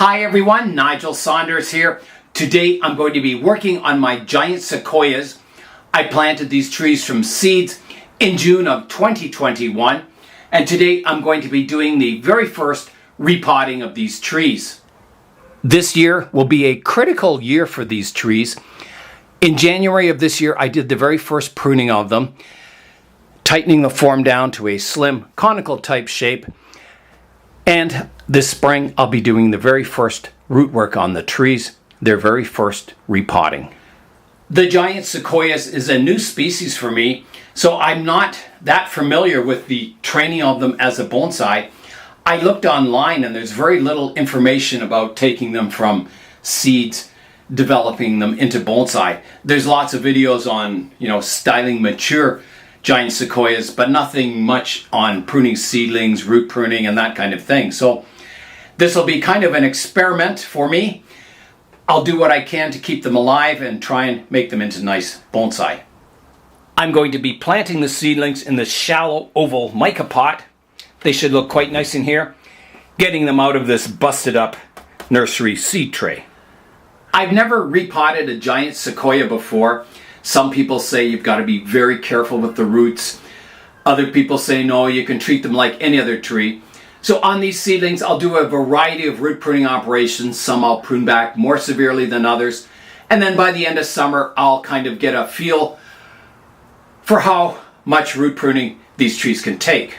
Hi everyone, Nigel Saunders here. Today I'm going to be working on my giant sequoias. I planted these trees from seeds in June of 2021, and today I'm going to be doing the very first repotting of these trees. This year will be a critical year for these trees. In January of this year I did the very first pruning of them, tightening the form down to a slim conical type shape. And this spring, I'll be doing the very first root work on the trees, their very first repotting. The giant sequoias is a new species for me, so I'm not that familiar with the training of them as a bonsai. I looked online and there's very little information about taking them from seeds, developing them into bonsai. There's lots of videos on, styling mature giant sequoias, but nothing much on pruning seedlings, root pruning, and that kind of thing. So this will be kind of an experiment for me. I'll do what I can to keep them alive and try and make them into nice bonsai. I'm going to be planting the seedlings in this shallow oval mica pot. They should look quite nice in here, getting them out of this busted up nursery seed tray. I've never repotted a giant sequoia before. Some people say you've got to be very careful with the roots. Other people say no, you can treat them like any other tree. So on these seedlings, I'll do a variety of root pruning operations. Some I'll prune back more severely than others. And then by the end of summer, I'll kind of get a feel for how much root pruning these trees can take.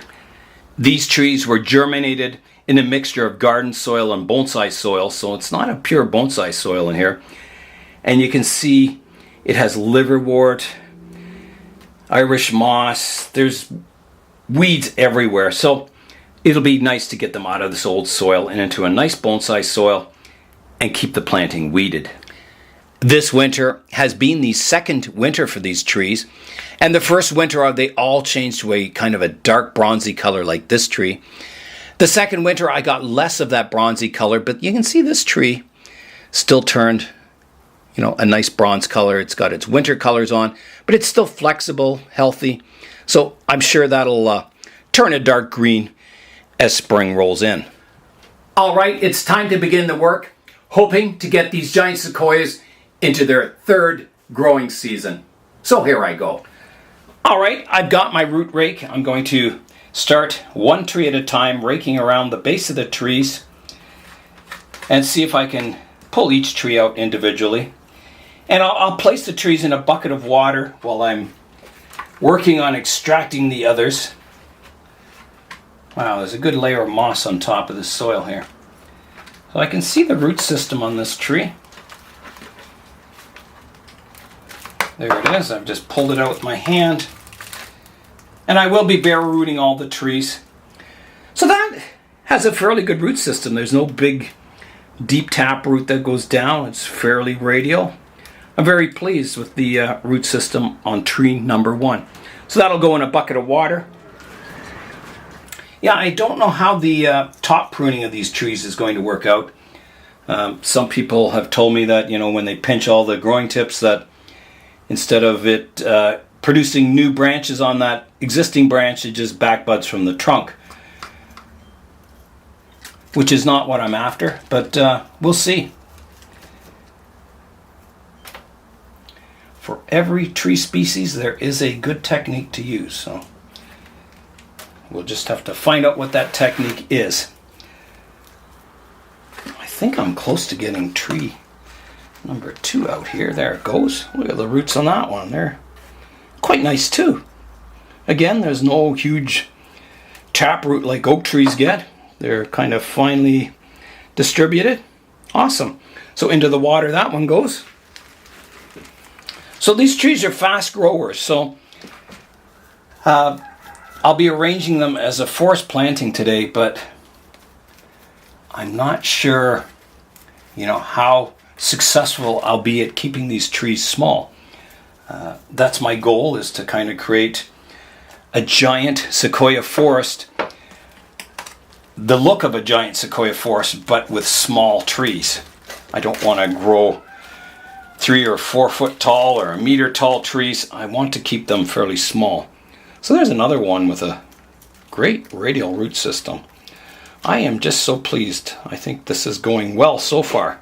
These trees were germinated in a mixture of garden soil and bonsai soil, so it's not a pure bonsai soil in here. And you can see it has liverwort, Irish moss, there's weeds everywhere. So it'll be nice to get them out of this old soil and into a nice bonsai soil and keep the planting weeded. This winter has been the second winter for these trees. And the first winter they all changed to a kind of a dark bronzy color like this tree. The second winter I got less of that bronzy color, but you can see this tree still turned a nice bronze color. It's got its winter colors on, but it's still flexible, healthy. So I'm sure that'll turn a dark green as spring rolls in. All right, it's time to begin the work, hoping to get these giant sequoias into their third growing season. So here I go. All right, I've got my root rake. I'm going to start one tree at a time, raking around the base of the trees and see if I can pull each tree out individually. And I'll place the trees in a bucket of water while I'm working on extracting the others. Wow, there's a good layer of moss on top of the soil here. So I can see the root system on this tree. There it is. I've just pulled it out with my hand. And I will be bare rooting all the trees. So that has a fairly good root system. There's no big deep tap root that goes down. It's fairly radial. I'm very pleased with the root system on tree number 1. So that'll go in a bucket of water. Yeah, I don't know how the top pruning of these trees is going to work out. Some people have told me that, when they pinch all the growing tips, that instead of it producing new branches on that existing branch, it just backbuds from the trunk. Which is not what I'm after, but we'll see. For every tree species, there is a good technique to use. So we'll just have to find out what that technique is. I think I'm close to getting tree number 2 out here. There it goes. Look at the roots on that one. They're quite nice too. Again, there's no huge taproot like oak trees get. They're kind of finely distributed. Awesome. So into the water that one goes. So these trees are fast growers, so I'll be arranging them as a forest planting today, but I'm not sure, how successful I'll be at keeping these trees small. That's my goal, is to kind of create a giant sequoia forest, the look of a giant sequoia forest, but with small trees. I don't want to grow 3 or 4 foot tall or 1 meter tall trees. I want to keep them fairly small. So there's another one with a great radial root system. I am just so pleased. I think this is going well so far.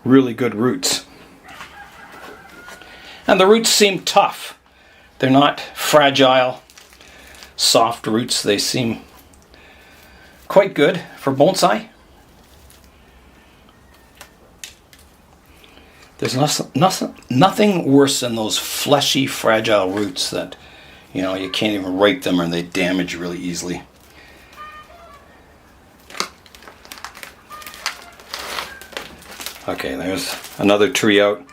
Really good roots. And the roots seem tough. They're not fragile, soft roots. They seem quite good for bonsai. There's nothing worse than those fleshy, fragile roots that, you know, you can't even rake them or they damage really easily. Okay, there's another tree out.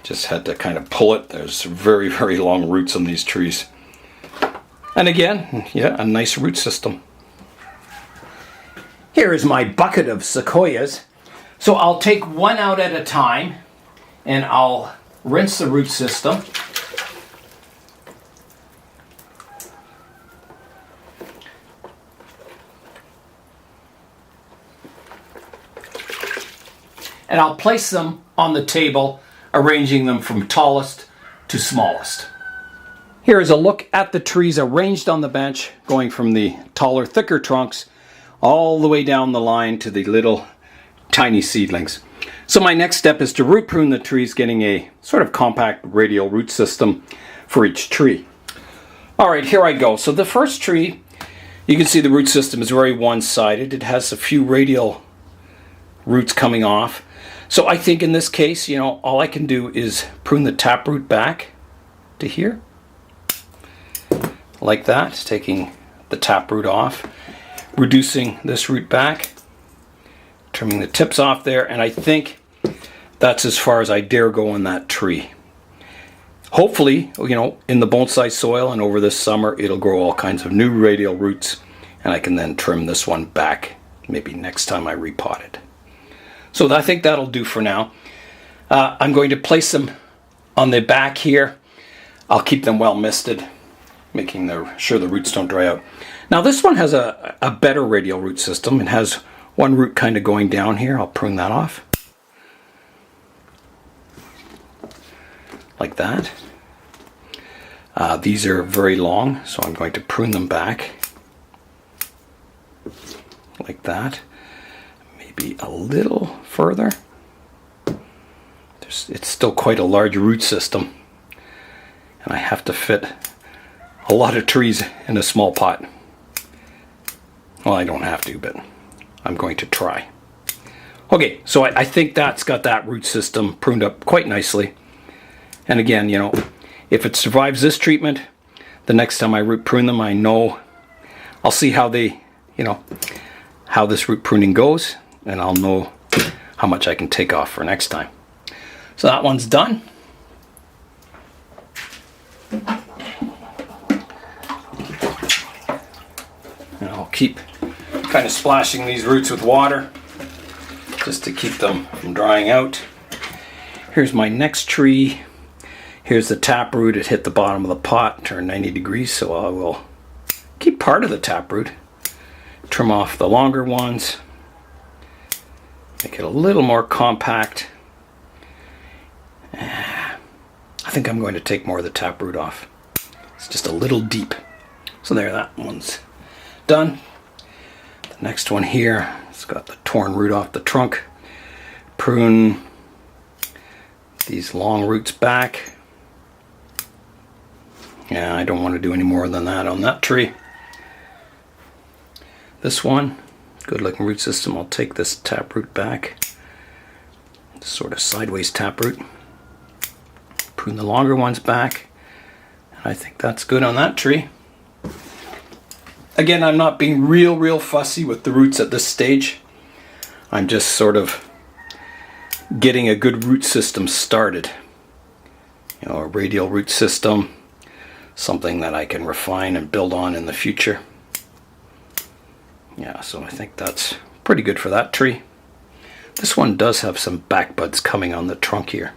Just had to kind of pull it. There's very, very long roots on these trees. And again, yeah, a nice root system. Here is my bucket of sequoias. So I'll take one out at a time and I'll rinse the root system. And I'll place them on the table, arranging them from tallest to smallest. Here is a look at the trees arranged on the bench, going from the taller, thicker trunks all the way down the line to the little tiny seedlings. So my next step is to root prune the trees, getting a sort of compact radial root system for each tree. All right, here I go. So the first tree, you can see the root system is very one-sided. It has a few radial roots coming off. So I think in this case, you know, all I can do is prune the taproot back to here, like that, taking the taproot off, reducing this root back, trimming the tips off there, and I think that's as far as I dare go on that tree. Hopefully, you know, in the bonsai soil and over this summer, it'll grow all kinds of new radial roots, and I can then trim this one back maybe next time I repot it. So I think that'll do for now. I'm going to place them on the back here. I'll keep them well misted, making sure the roots don't dry out. Now this one has a better radial root system. It has one root kind of going down here. I'll prune that off. Like that. These are very long, so I'm going to prune them back. Like that. Maybe a little further. It's still quite a large root system, and I have to fit a lot of trees in a small pot. Well, I don't have to, but I'm going to try. Okay, so I think that's got that root system pruned up quite nicely. And again, you know, if it survives this treatment, the next time I root prune them, I know I'll see how they, you know, how this root pruning goes, and I'll know how much I can take off for next time. So that one's done. And I'll keep kind of splashing these roots with water just to keep them from drying out. Here's my next tree. Here's the taproot. It hit the bottom of the pot, turned 90 degrees, so I will keep part of the taproot, trim off the longer ones, make it a little more compact. I think I'm going to take more of the taproot off. It's just a little deep. So there, that one's done. The next one here, it's got the torn root off the trunk. Prune these long roots back. Yeah, I don't want to do any more than that on that tree. This one, good looking root system. I'll take this taproot back. Sort of sideways taproot. Prune the longer ones back. And I think that's good on that tree. Again, I'm not being real fussy with the roots at this stage. I'm just sort of getting a good root system started. You know, a radial root system, something that I can refine and build on in the future. Yeah, so I think that's pretty good for that tree. This one does have some back buds coming on the trunk here.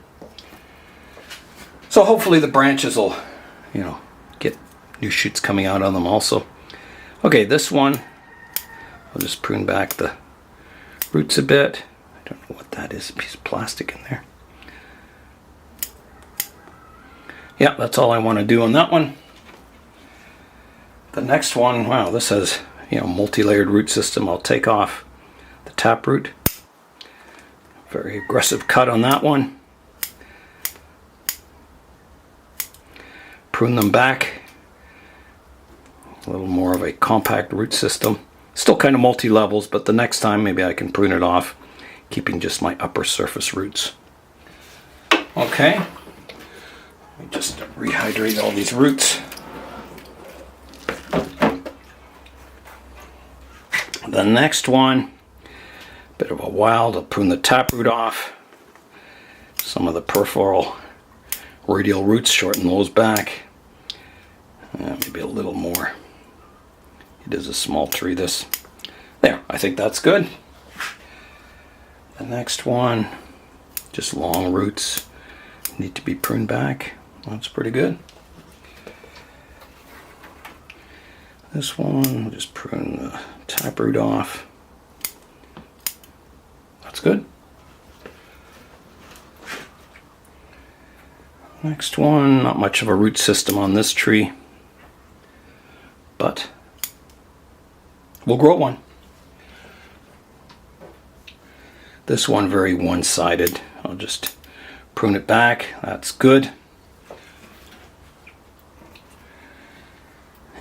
So hopefully the branches will, you know, get new shoots coming out on them also. Okay, this one, I'll just prune back the roots a bit. I don't know what that is, a piece of plastic in there. Yeah, that's all I want to do on that one. The next one, wow, this has multi-layered root system, I'll take off the taproot. Very aggressive cut on that one. Prune them back. A little more of a compact root system. Still kind of multi-levels, but the next time maybe I can prune it off, keeping just my upper surface roots. Okay. Let me just rehydrate all these roots. The next one, bit of a wild, I'll prune the taproot off. Some of the peripheral radial roots, shorten those back. Maybe a little more. It is a small tree, this. There, I think that's good. The next one, just long roots, need to be pruned back. That's pretty good. This one, we'll just prune the taproot off. That's good. Next one, not much of a root system on this tree, but we'll grow one. This one very one-sided. I'll just prune it back. That's good.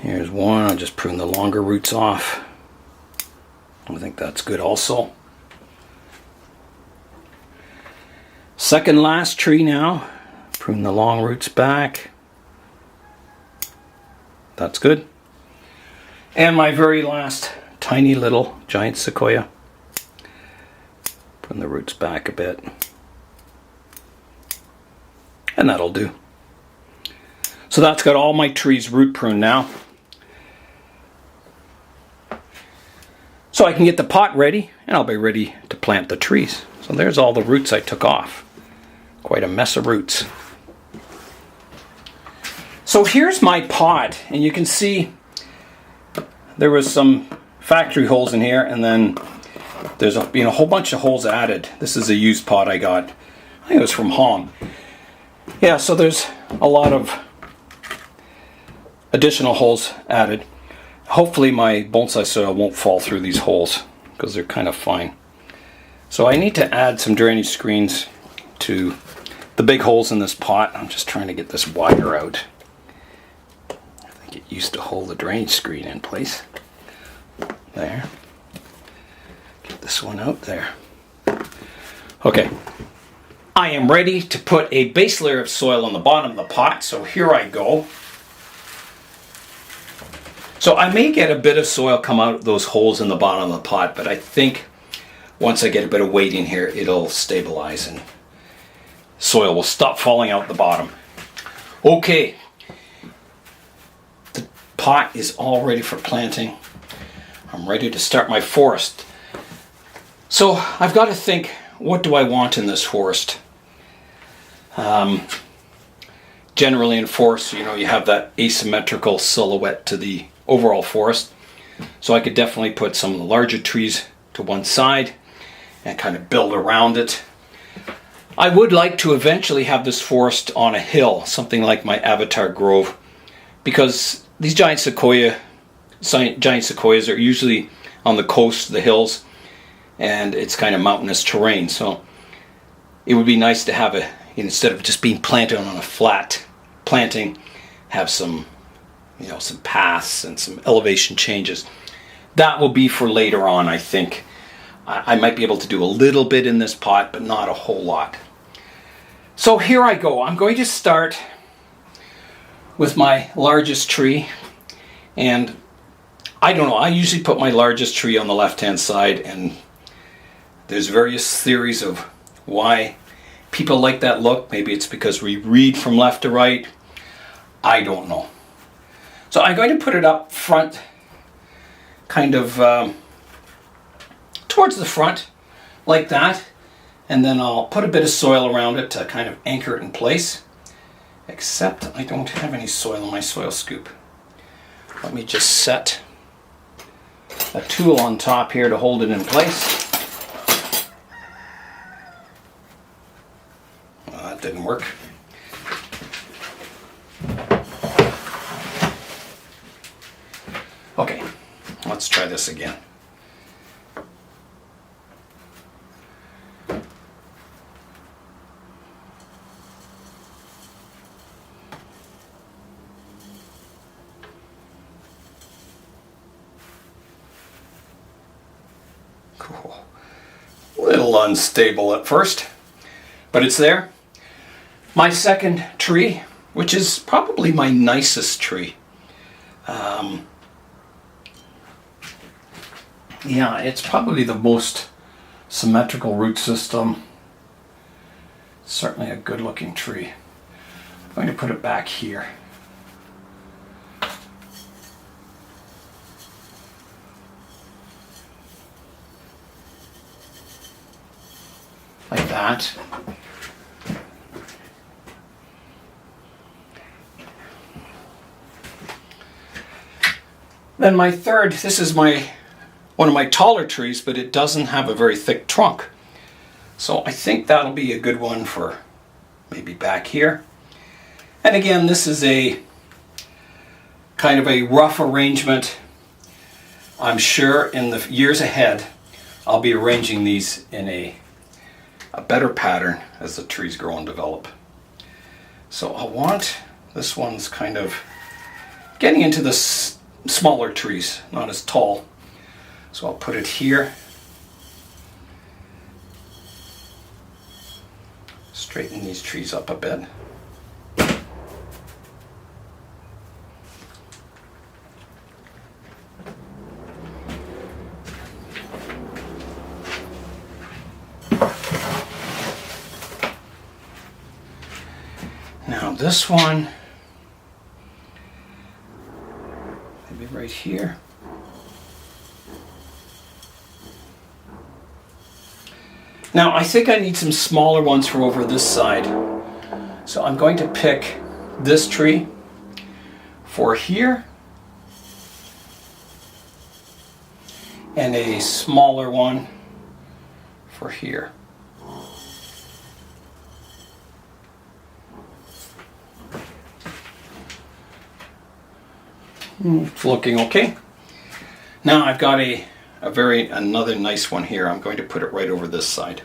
Here's one. I'll just prune the longer roots off. I think that's good also. Second last tree now. Prune the long roots back. That's good. And my very last tiny little giant sequoia. Prune the roots back a bit. And that'll do. So that's got all my trees root pruned now. So I can get the pot ready and I'll be ready to plant the trees. So there's all the roots I took off. Quite a mess of roots. So here's my pot, and you can see there was some factory holes in here, and then there's a whole bunch of holes added. This is a used pot I got. I think it was from Hong. Yeah, so there's a lot of additional holes added. Hopefully my bonsai soil won't fall through these holes because they're kind of fine. So I need to add some drainage screens to the big holes in this pot. I'm just trying to get this wire out. I think it used to hold the drainage screen in place. There. Get this one out there. Okay. I am ready to put a base layer of soil on the bottom of the pot, so here I go. So I may get a bit of soil come out of those holes in the bottom of the pot, but I think once I get a bit of weight in here, it'll stabilize and soil will stop falling out the bottom. Okay, the pot is all ready for planting. I'm ready to start my forest. So I've got to think, what do I want in this forest? Generally in forests, you have that asymmetrical silhouette to the overall forest. So I could definitely put some of the larger trees to one side and kind of build around it. I would like to eventually have this forest on a hill, something like my Avatar Grove, because these giant sequoias are usually on the coast, the hills, and it's kind of mountainous terrain. So it would be nice to have instead of just being planted on a flat planting, have some paths and some elevation changes. That will be for later on, I think. I might be able to do a little bit in this pot, but not a whole lot. So here I go. I'm going to start with my largest tree. And I don't know, I usually put my largest tree on the left-hand side, and there's various theories of why people like that look. Maybe it's because we read from left to right. I don't know. So I'm going to put it up front, kind of towards the front, like that. And then I'll put a bit of soil around it to kind of anchor it in place. Except I don't have any soil in my soil scoop. Let me just set a tool on top here to hold it in place. Well, that didn't work. Okay, let's try try this again. Cool. A little unstable at first, but it's there. My second tree, which is probably my nicest tree. Yeah, it's probably the most symmetrical root system. Certainly a good looking tree. I'm going to put it back here. Like that. Then my third, this is one of my taller trees, but it doesn't have a very thick trunk. So I think that'll be a good one for maybe back here. And again, this is a kind of a rough arrangement. I'm sure in the years ahead, I'll be arranging these in a better pattern as the trees grow and develop. So I want, this one's kind of getting into the smaller trees, not as tall. So I'll put it here. Straighten these trees up a bit. Now this one, maybe right here. Now I think I need some smaller ones for over this side. So I'm going to pick this tree for here and a smaller one for here. It's looking okay. Now I've got another nice one here. I'm going to put it right over this side.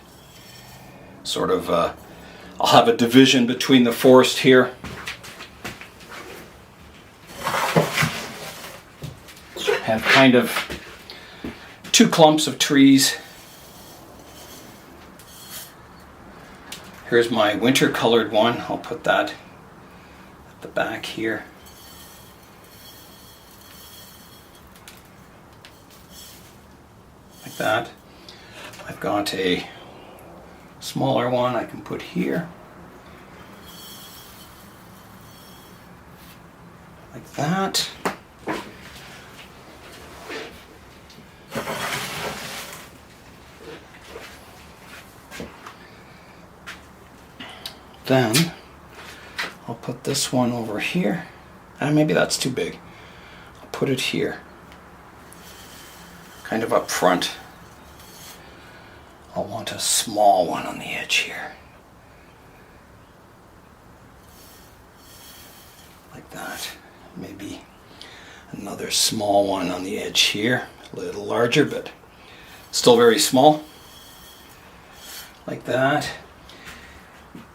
Sort of, I'll have a division between the forest here. Have kind of two clumps of trees. Here's my winter colored one. I'll put that at the back here. Like that. I've got a smaller one I can put here. Like that. Then I'll put this one over here. Maybe that's too big. I'll put it here. Kind of up front. I'll want a small one on the edge here. Like that. Maybe another small one on the edge here. A little larger, but still very small. Like that.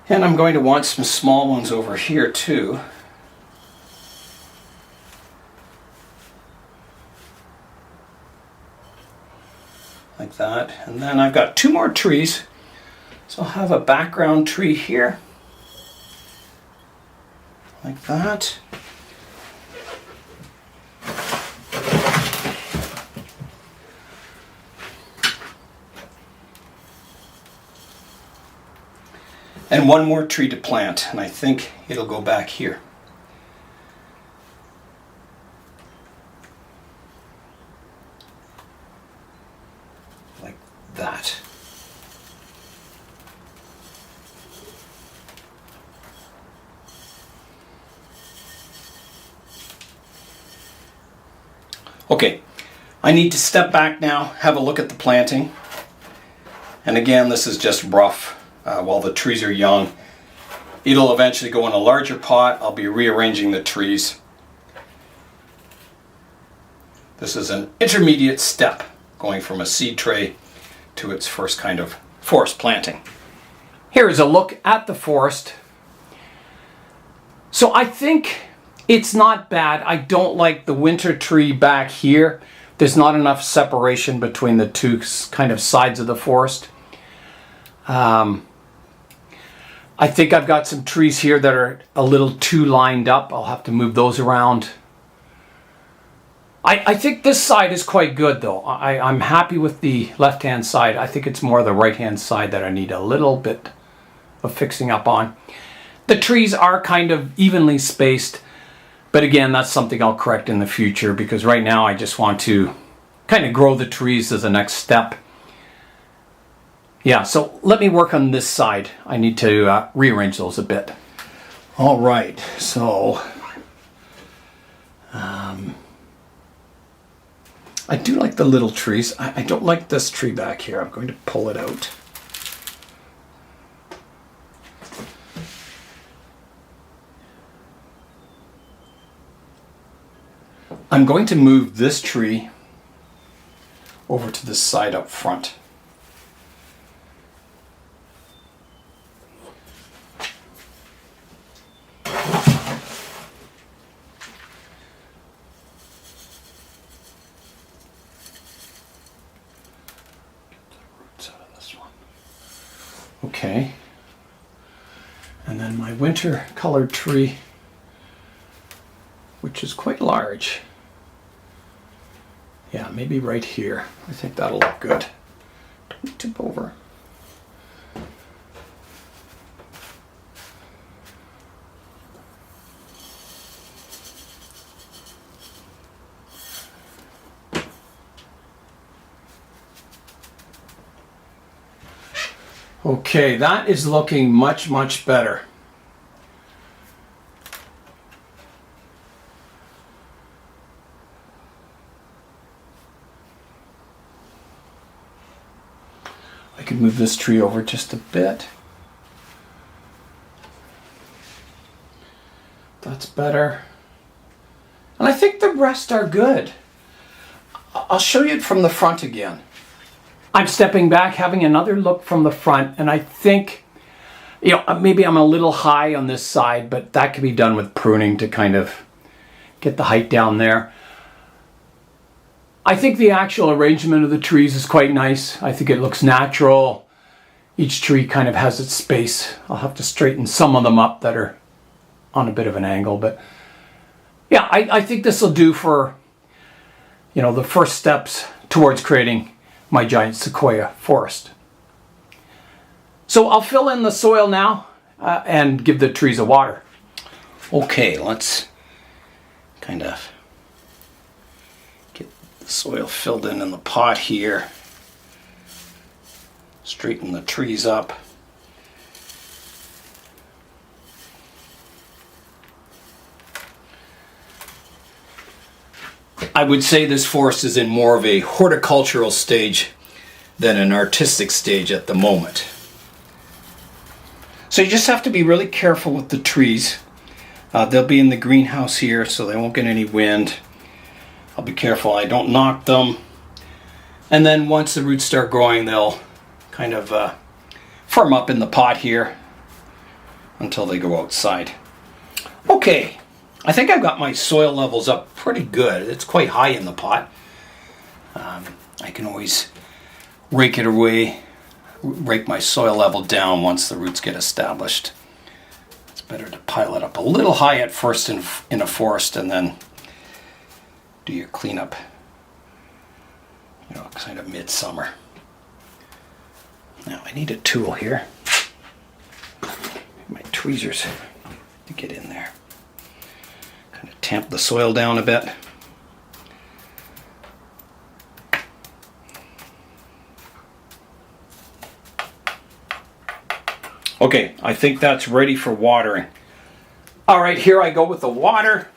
And I'm going to want some small ones over here too. Like that. And then I've got two more trees. So I'll have a background tree here. Like that. And one more tree to plant, and I think it'll go back here. Like that. Okay, I need to step back now, have a look at the planting. And again, this is just rough. While the trees are young. It'll eventually go in a larger pot. I'll be rearranging the trees. This is an intermediate step going from a seed tray to its first kind of forest planting. Here is a look at the forest. So I think it's not bad. I don't like the winter tree back here. There's not enough separation between the two kind of sides of the forest. I think I've got some trees here that are a little too lined up. I'll have to move those around. I think this side is quite good though. I'm happy with the left-hand side. I think it's more the right-hand side that I need a little bit of fixing up on. The trees are kind of evenly spaced, but again, that's something I'll correct in the future because right now I just want to kind of grow the trees as a next step. Yeah, so let me work on this side. I need to rearrange those a bit. All right, so I do like the little trees. I don't like this tree back here. I'm going to pull it out. I'm going to move this tree over to this side up front. Okay, and then my winter colored tree, which is quite large. Yeah, maybe right here. I think that'll look good. Don't tip over. Okay, that is looking much, much better. I could move this tree over just a bit. That's better. And I think the rest are good. I'll show you it from the front again. I'm stepping back, having another look from the front, and I think, you know, maybe I'm a little high on this side, but that can be done with pruning to kind of get the height down there. I think the actual arrangement of the trees is quite nice. I think it looks natural. Each tree kind of has its space. I'll have to straighten some of them up that are on a bit of an angle, but yeah, I think this will do for, you know, the first steps towards creating my giant sequoia forest. So I'll fill in the soil now and give the trees a water. Okay, let's kind of get the soil filled in the pot here. Straighten the trees up. I would say this forest is in more of a horticultural stage than an artistic stage at the moment. So you just have to be really careful with the trees. They'll be in the greenhouse here, so they won't get any wind. I'll be careful I don't knock them. And then once the roots start growing, they'll kind of firm up in the pot here until they go outside. Okay. I think I've got my soil levels up pretty good. It's quite high in the pot. I can always rake it away, rake my soil level down once the roots get established. It's better to pile it up a little high at first in a forest and then do your cleanup, you know, kind of midsummer. Now I need a tool here. My tweezers to get in there. Kind of tamp the soil down a bit. Okay, I think that's ready for watering. All right, here I go with the water.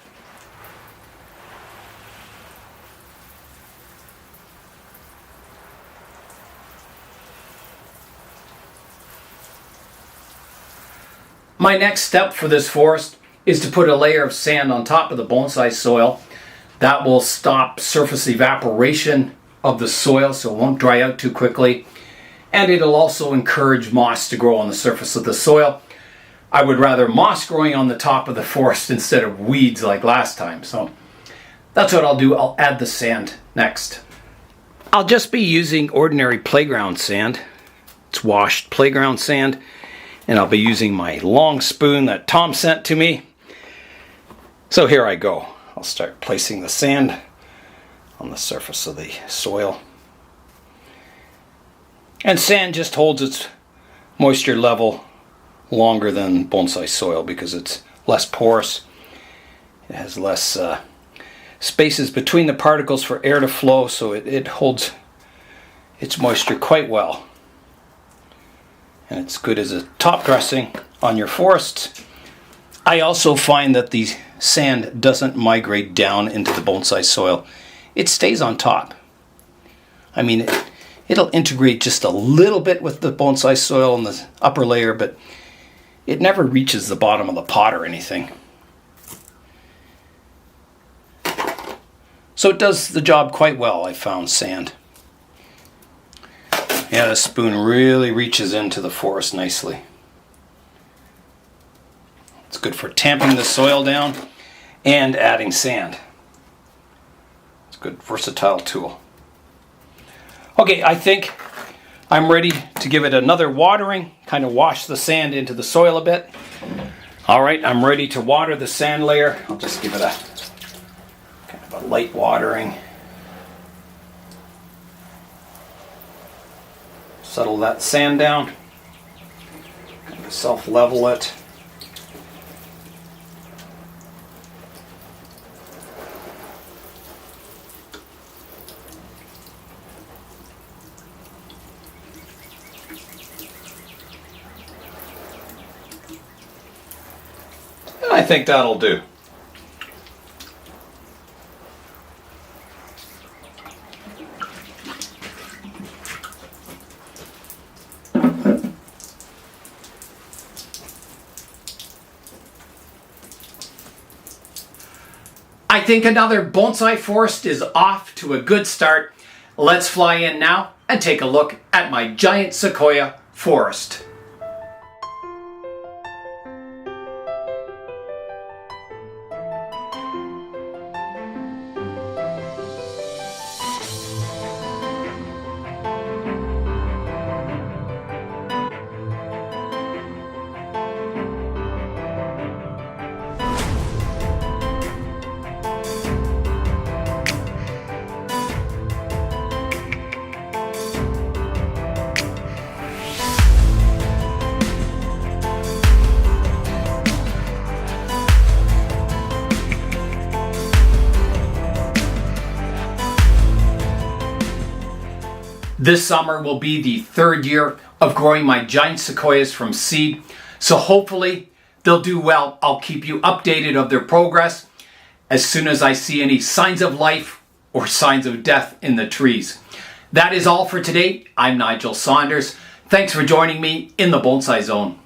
My next step for this forest is to put a layer of sand on top of the bonsai soil. That will stop surface evaporation of the soil so it won't dry out too quickly. And it'll also encourage moss to grow on the surface of the soil. I would rather moss growing on the top of the forest instead of weeds like last time. So that's what I'll do. I'll add the sand next. I'll just be using ordinary playground sand. It's washed playground sand. And I'll be using my long spoon that Tom sent to me. So here I go. I'll start placing the sand on the surface of the soil. And sand just holds its moisture level longer than bonsai soil because it's less porous. It has less spaces between the particles for air to flow, so it holds its moisture quite well. And it's good as a top dressing on your forests. I also find that the sand doesn't migrate down into the bonsai soil. It stays on top. I mean, it'll integrate just a little bit with the bonsai soil in the upper layer, but it never reaches the bottom of the pot or anything. So it does the job quite well, I found, sand. Yeah, the spoon really reaches into the forest nicely. It's good for tamping the soil down and adding sand. It's a good versatile tool. Okay, I think I'm ready to give it another watering, kind of wash the sand into the soil a bit. All right, I'm ready to water the sand layer. I'll just give it a kind of a light watering. Settle that sand down. Kind of self-level it. I think that'll do. I think another bonsai forest is off to a good start. Let's fly in now and take a look at my giant sequoia forest. This summer will be the third year of growing my giant sequoias from seed, so hopefully they'll do well. I'll keep you updated of their progress as soon as I see any signs of life or signs of death in the trees. That is all for today. I'm Nigel Saunders. Thanks for joining me in the Bonsai Zone.